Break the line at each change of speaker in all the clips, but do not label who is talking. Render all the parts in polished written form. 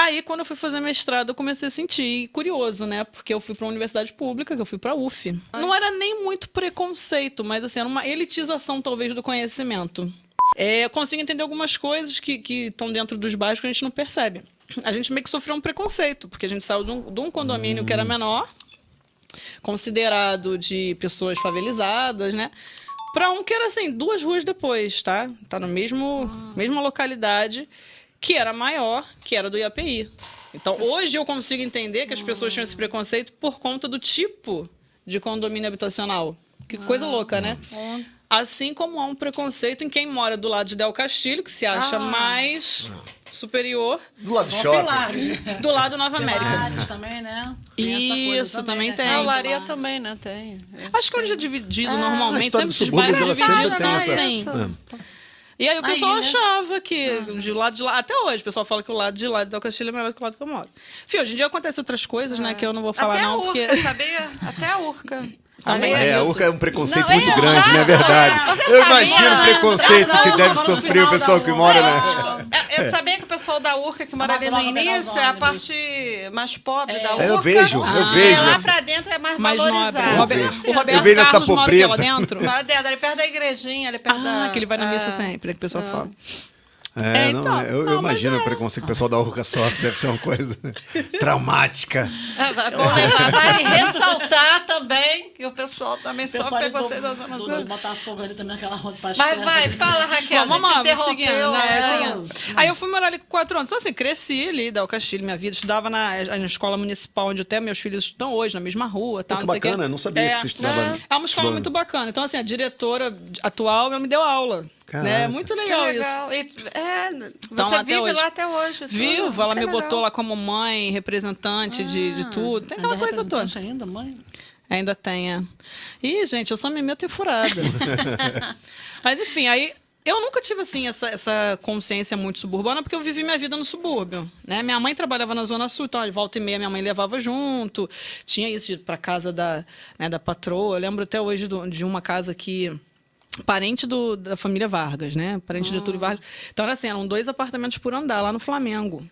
Aí, quando eu fui fazer mestrado, eu comecei a sentir curioso, né? Porque eu fui para uma universidade pública, que eu fui para a UF. Não era nem muito preconceito, mas assim, era uma elitização, talvez, do conhecimento. Eu consigo entender algumas coisas que estão dentro dos bairros que a gente não percebe. A gente meio que sofreu um preconceito, porque a gente saiu de um condomínio que era menor, considerado de pessoas favelizadas, né? Para um que era assim, 2 ruas depois, tá? Tá no mesma localidade, que era maior, que era do IAPI. Então, hoje eu consigo entender que as pessoas tinham esse preconceito por conta do tipo de condomínio habitacional. Que coisa louca, né? Assim como há um preconceito em quem mora do lado de Del Castilho, que se acha mais superior.
Do lado do shopping.
Do lado Nova América.
Vários também, né? Tem
Isso, também tem.
A Olaria também, né? Tem.
Acho que onde é dividido normalmente,
história
sempre
do
esses
subúrbio,
bairros
ela
divididos
sempre
são
tem essa-
assim. E aí o pessoal
né?
achava que de lado de lá, até hoje, o pessoal fala que o lado de lá de Del Castilho é melhor do que o lado que eu moro. Enfim, hoje em dia acontecem outras coisas, né, que eu não vou falar
Até
não,
a Urca,
porque...
sabia? Até a Urca.
Também
A
isso.
Urca é um preconceito
Não,
muito
exato.
grande, não é verdade?
Você
Eu
sabia?
imagino o preconceito
Não,
que
não,
deve
no
sofrer
final
o pessoal
da
que
Urca.
mora na...
Eu sabia que o pessoal da Urca que mora ali no
Logo pegar os
início é a
ônibus.
parte mais pobre da Urca.
Eu vejo.
Lá
essa-
pra dentro é mais
Mais nobre.
valorizado.
O Roberto
Eu vejo essa
Carlos mora aqui, lá
pobreza.
dentro.
Lá dentro, ali perto da igrejinha, ali perto da...
Que ele vai na missa sempre, que o pessoal fala.
Não, eu imagino o preconceito que o pessoal da Urca sofre, deve ser uma coisa traumática.
É bom levar, vale ressaltar também que o pessoal também
O pessoal
sofre
ali
preconceito da Zona
do
Sul.
Botafogo ali também, aquela rua de
Mas
pastel.
vai, fala, Raquel,
Vamos
a
lá,
gente
vamos seguindo,
interrompeu.
né?
é.
Seguindo. Aí eu fui morar ali com 4 anos. Então, assim, cresci ali, Del Castilho, minha vida. Estudava na escola municipal, onde até meus filhos estão hoje, na mesma rua. Tal,
Que
não sei o quê.
bacana, eu não sabia que você estudava.
É uma escola muito bacana. Então, assim, a diretora atual, ela me deu aula.
Caraca.
Né? Muito
Que
legal, isso.
legal.
Então,
Você
até
vive
hoje.
lá até hoje. tudo.
Vivo, ela
Que
me
legal.
botou lá como mãe, representante de tudo. Tem aquela
Ainda é
coisa toda.
representante ainda, mãe?
Ainda tem, é. Ih, gente, eu só me meto em furada. Mas, enfim, aí eu nunca tive, assim, essa consciência muito suburbana, porque eu vivi minha vida no subúrbio, né? Minha mãe trabalhava na Zona Sul, então, de volta e meia, minha mãe levava junto. Tinha isso de ir pra casa da patroa. Eu lembro até hoje de uma casa que... Parente da família Vargas, né? Parente de Túlio Vargas. Então, era assim, eram 2 apartamentos por andar lá no Flamengo.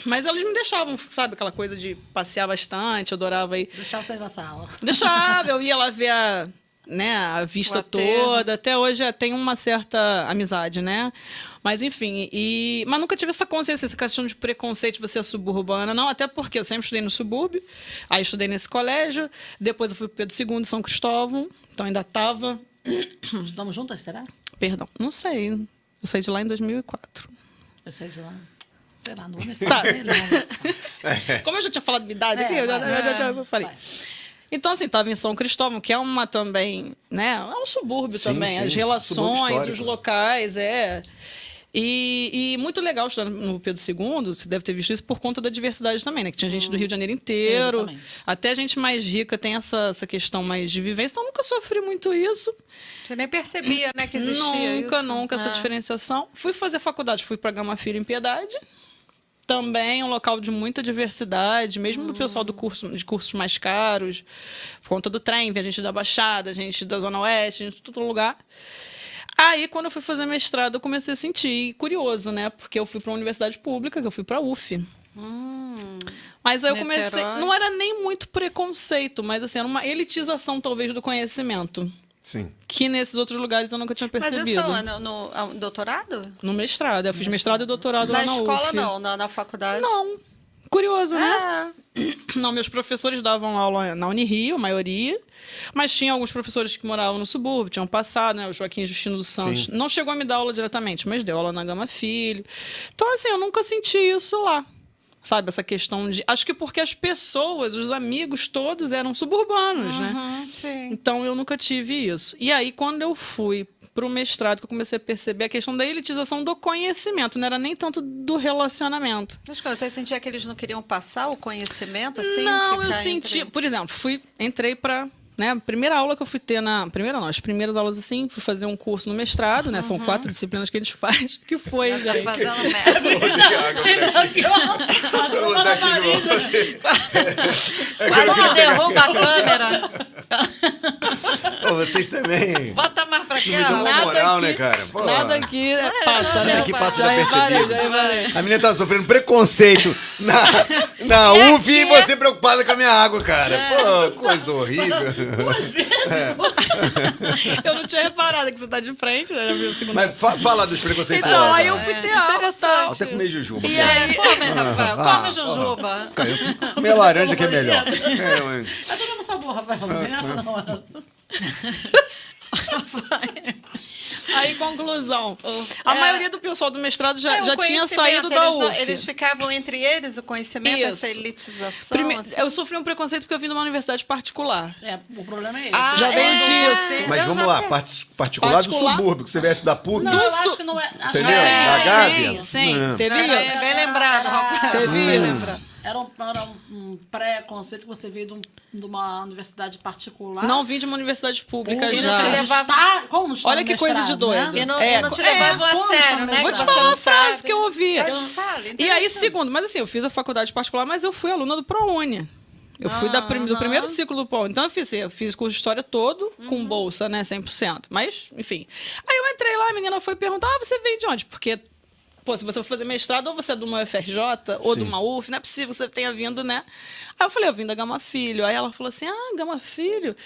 Mas eles me deixavam, sabe? Aquela coisa de passear bastante, eu adorava ir...
Deixar você na sala.
Deixava, eu ia lá ver a vista
O aterro.
toda. Até hoje tem uma certa amizade, né? Mas, enfim, mas nunca tive essa consciência, essa questão de preconceito de você ser suburbana, não. Até porque eu sempre estudei no subúrbio, aí estudei nesse colégio, depois eu fui para Pedro II, São Cristóvão, então ainda estava...
Estamos juntas, será?
Perdão, não sei. Eu saí de lá em 2004.
Eu sei de lá. Sei lá, não vou me
Tá.
falar. Não.
Como eu já tinha falado de idade aqui, eu já falei.
vai.
Então, assim, estava em São Cristóvão, que é uma também, né? É um subúrbio
Sim,
também.
sim.
As
Subúrbio
relações,
histórico,
os
né?
locais, E muito legal estudar no Pedro II, você deve ter visto isso por conta da diversidade também, né? Que tinha gente do Rio de Janeiro inteiro.
Exatamente.
Até a gente mais rica tem essa questão mais de vivência. Então, eu nunca sofri muito isso.
Você nem percebia, né, que existia isso.
Nunca essa diferenciação. Fui fazer faculdade, fui para Gama Filho em Piedade. Também um local de muita diversidade, mesmo do pessoal de cursos mais caros, por conta do trem, a gente da Baixada, gente da Zona Oeste, gente de todo lugar. Aí, quando eu fui fazer mestrado, eu comecei a sentir curioso, né? Porque eu fui para uma universidade pública, que eu fui para a UF. Mas aí eu comecei...
Niterói.
Não era nem muito preconceito, mas assim, era uma elitização, talvez, do conhecimento.
Sim.
Que nesses outros lugares eu nunca tinha
Mas
percebido.
isso no doutorado?
No mestrado. Eu fiz mestrado e doutorado
Na
lá na
escola,
UF.
não. Na faculdade?
Não. Curioso, né?
É.
Não, meus professores davam aula na Unirio, a maioria. Mas tinha alguns professores que moravam no subúrbio, tinham passado, né? O Joaquim Justino dos Santos.
Sim.
Não chegou a me dar aula diretamente, mas deu aula na Gama Filho. Então, assim, eu nunca senti isso lá. Sabe, essa questão de... Acho que porque as pessoas, os amigos todos eram suburbanos, né?
Sim.
Então, eu nunca tive isso. E aí, quando eu fui para o mestrado, que eu comecei a perceber a questão da elitização do conhecimento, não era nem tanto do relacionamento.
Mas você sentia que eles não queriam passar o conhecimento, assim?
Não, eu
ficar
senti...
entre-
Por exemplo, entrei para... Né, a primeira aula que eu fui ter Primeira não, as primeiras aulas assim, fui fazer um curso no mestrado, né? São 4 disciplinas que a gente faz, que foi,
Tá
gente.
fazendo merda.
é
Quase que derruba a câmera.
vocês também.
Bota mais pra
Me deu uma
cá.
moral, né, cara? Pô.
Nada aqui passa, né?
Nada aqui passa
Já
desapercebido.
reparei, já reparei.
A menina tava sofrendo preconceito na UF e você preocupada com a minha água, cara. Pô, coisa horrível.
Eu não tinha reparado que você tá de frente, né? Já vi o segundo.
Mas fala dos preconceitos.
Então, aí eu fui ter aula.
interessante.
Até comer jujuba.
E
pô.
aí-
Come, Rafael. Come jujuba.
Comer laranja que é melhor.
É do mesmo sabor, Rafael. Não tem essa, não.
Aí, conclusão. A maioria do pessoal do mestrado já
O
tinha
conhecimento,
saído da UF.
Eles ficavam entre eles, o conhecimento, essa
Isso.
elitização. assim.
Eu sofri um preconceito porque eu vim de uma universidade particular.
É, o problema é esse.
Ah,
Já veio disso.
sim.
Mas
Eu
vamos
já
lá,
fiz.
particular do subúrbio, que você viesse da PUC.
Não, eu acho que não é. Acho
Entendeu?
que
Da
é.
Gávea?
Sim, teve
É,
isso.
bem lembrado, Rafael.
Teve
Bem
isso.
lembrado.
Era um pré-conceito que você veio de uma universidade particular.
Não vim de uma universidade pública
E não
já.
te levava- Como não
Olha
no
que coisa de
mestrado, né?
doido.
E não,
É,
e não te
é,
levavam a
como
sério,
chama
né?
Vou te
que
falar
você
uma
não
frase
sabe.
que eu ouvi.
Fala,
E aí, segundo, mas assim, eu fiz a faculdade particular, mas eu fui aluna do ProUni. Eu fui do primeiro ciclo do ProUni. Então, eu fiz curso de história todo, com bolsa, né, 100%. Mas, enfim. Aí eu entrei lá, a menina foi perguntar, você veio de onde? Porque, pô, se você for fazer mestrado, ou você é de uma UFRJ, ou de uma UF, não é possível que você tenha vindo, né? Aí eu falei, eu vim da Gama Filho. Aí ela falou assim, Gama Filho?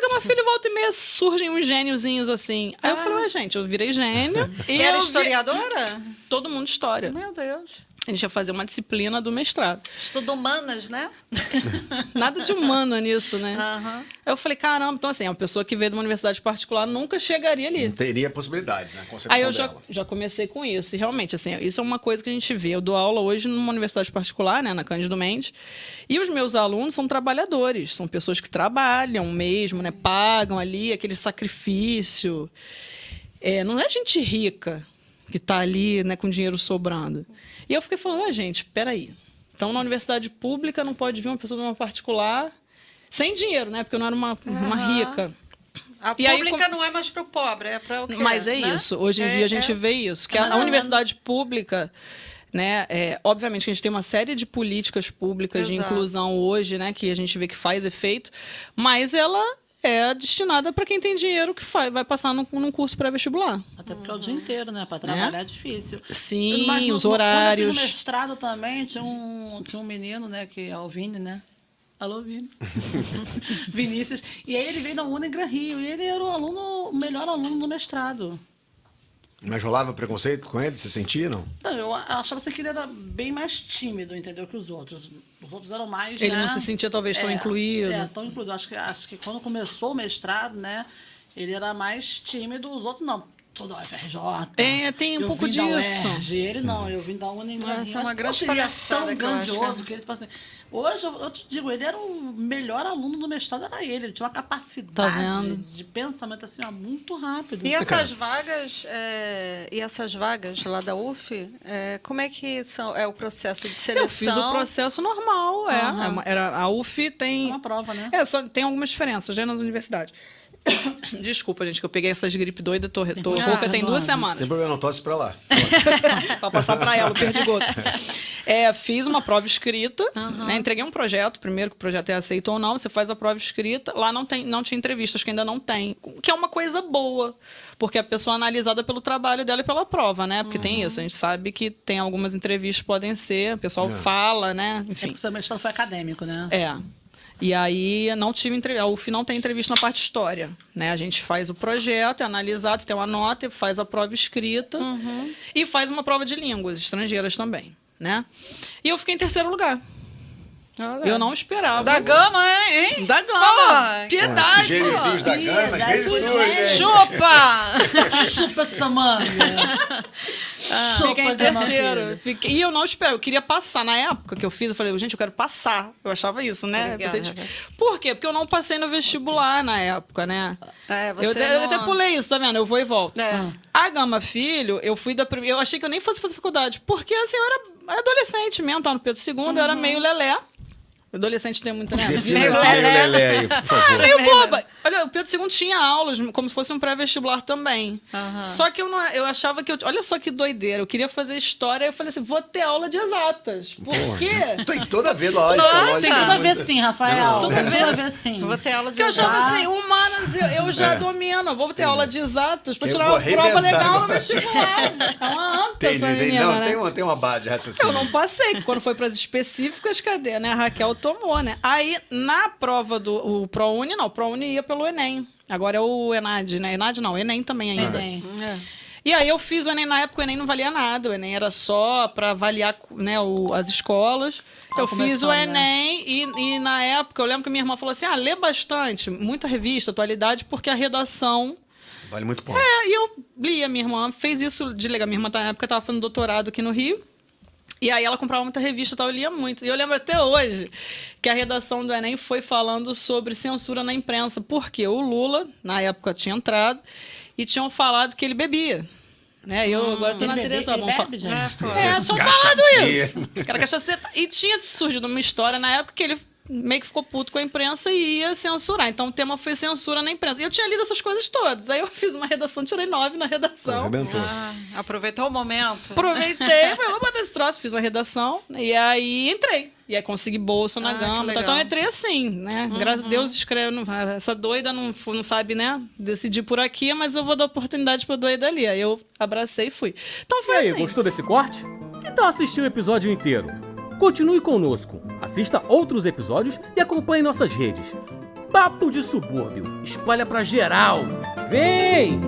Gama Filho, volta e meia, surgem uns gêniozinhos assim. Aí eu falei, ué, gente, eu virei gênio.
E era
eu vi
historiadora?
todo mundo história.
Meu Deus.
A gente ia fazer uma disciplina do mestrado.
Estudo humanas, né?
Nada de humano nisso, né?
Aham.
Aí eu falei, caramba, então assim, uma pessoa que veio de uma universidade particular nunca chegaria ali.
Não teria possibilidade, né? A concepção
Aí eu
dela.
já comecei com isso. E realmente, assim, isso é uma coisa que a gente vê. Eu dou aula hoje numa universidade particular, né, na Cândido Mendes. E os meus alunos são trabalhadores. São pessoas que trabalham mesmo, né? Pagam ali aquele sacrifício. Não é gente rica que está ali, né, com dinheiro sobrando. E eu fiquei falando, gente, peraí. Então, na universidade pública não pode vir uma pessoa de uma particular sem dinheiro, né? Porque eu não era uma rica.
A
E aí,
pública não é mais para o pobre, é para o quê?
Mas é
né?
isso. Hoje em dia a gente vê isso. Que a universidade pública, né? Obviamente que a gente tem uma série de políticas públicas de
Exato.
inclusão hoje, né? Que a gente vê que faz efeito, mas ela é destinada para quem tem dinheiro que vai passar num curso pré-vestibular.
Até porque é o dia inteiro, né? Para trabalhar é difícil.
Sim,
Mas
os
Quando eu
horários.
fiz no mestrado também, tinha um menino, né? Que é o Vini, né? Alô, Vini. Vinícius. E aí ele veio da Uni Gran Rio. E ele era o melhor aluno do mestrado.
Mas rolava preconceito com ele? Você sentia, não?
Não, eu achava assim que ele era bem mais tímido, entendeu? Que os outros. Os outros eram mais.
Ele
né?
não se sentia talvez tão incluído.
Tão incluído. Acho que quando começou o mestrado, né? Ele era mais tímido, os outros não. Toda a UFRJ.
Tem um
eu
pouco
vim da
disso.
UERJ, ele não, eu vim da Uni.
Essa é uma grande
ele é
palhaçada
tão
que eu acho,
grandioso
cara.
que ele, tipo assim, hoje eu te digo, ele era o melhor aluno do mestrado, era ele tinha uma
Tá
capacidade
vendo?
de pensamento assim, ó, muito rápido.
E essas vagas lá da UF, como é que é o processo de seleção?
Eu fiz o processo normal, a UF tem...
Uma prova, né?
Tem algumas diferenças, né, nas universidades. Desculpa, gente, que eu peguei essas gripe doida, tô rouca tem 2
Não
semanas.
tem problema, não tosse pra lá.
Pra passar pra ela, o perdigoto. Fiz uma prova escrita, né, entreguei um projeto, primeiro que o projeto é aceito ou não, você faz a prova escrita, lá não tinha entrevistas, que ainda não tem, que é uma coisa boa, porque a pessoa é analisada pelo trabalho dela e pela prova, né, porque tem isso, a gente sabe que tem algumas entrevistas que podem ser, o pessoal fala, né, enfim.
Porque o seu mestrado foi acadêmico, né?
E aí não tive entrevista. A UF não tem entrevista na parte história, né? A gente faz o projeto, é analisado, tem uma nota, faz a prova escrita e faz uma prova de línguas estrangeiras também, né? E eu fiquei em 3º lugar.
Olha.
Eu não esperava.
Da Gama, hein?
Da Gama!
Ai.
Piedade!
Esses gêniozinhos da Gama, às vezes surgem, hein?
Chupa!
Chupa essa manga!
Fiquei em
Gama
3º.
Filho.
E eu não esperava, eu queria passar. Na época que eu fiz, eu falei, gente, eu quero passar. Eu achava isso, né?
Obrigada.
Por quê? Porque eu não passei no vestibular na época, né?
Você
Eu até pulei isso, tá vendo? Eu vou e volto.
É.
A Gama Filho, eu fui da primeira. Eu achei que eu nem fosse fazer faculdade. Porque assim, eu era adolescente mesmo, tava no Pedro II, eu era meio lelé. Adolescente tem muita, né?
Defina
Meio
esse meio
lelé.
lelé aí, por favor.
Meio boba. Olha, o Pedro II tinha aulas, como se fosse um pré-vestibular também. Só que eu achava que... Olha só que doideira. Eu queria fazer história, eu falei assim, vou ter aula de exatas. Por quê?
Tem toda a ver do aula
Tem
de
tudo a ver sim, Rafael.
Tudo
Tem
a
tudo a ver sim.
Vou ter aula de
Porque eu achava
exatas.
assim, humanas eu já domino. Eu vou ter aula de exatas pra
Eu
tirar
vou
uma prova
arrebentar
legal no
agora.
vestibular. É uma anta essa menina,
Não,
né?
tem uma base de raciocínio.
Eu não passei. Quando foi para as específicas, cadê, né? A Raquel tomou, né? Aí, na prova do ProUni, não. O ProUni ia pelo Enem. Agora é o ENAD, né? ENAD não, Enem também ainda.
Enem.
E aí eu fiz o Enem, na época o Enem não valia nada. O Enem era só para avaliar, né, as escolas. Eu fiz o Enem e na época eu lembro que minha irmã falou assim, lê bastante, muita revista, atualidade, porque a redação...
Vale muito ponto.
E eu lia, minha irmã fez isso de legal. Minha irmã na época estava fazendo doutorado aqui no Rio. E aí ela comprava muita revista e tal, eu lia muito. E eu lembro até hoje que a redação do Enem foi falando sobre censura na imprensa. Porque o Lula, na época, tinha entrado e tinham falado que ele bebia. Né? Eu agora tô na Tereza.
Ele bebe, gente?
Tinham falado isso. Que era cachaceiro. E tinha surgido uma história na época que ele meio que ficou puto com a imprensa e ia censurar. Então o tema foi censura na imprensa. E eu tinha lido essas coisas todas. Aí eu fiz uma redação, tirei 9 na redação.
Arrebentou.
Aproveitou o momento.
Aproveitei, falei, vou botar esse troço, fiz uma redação, e aí entrei. E aí consegui bolsa na Gama.
que
Então eu
legal.
entrei assim, né? Graças a Deus, essa doida não sabe, né? Decidir por aqui, mas eu vou dar oportunidade pra doida ali. Aí eu abracei e fui. Então
E
foi
aí,
assim.
gostou desse corte? Que tal assistir o episódio inteiro? Continue conosco, assista outros episódios e acompanhe nossas redes. Papo de Subúrbio, espalha pra geral. Vem!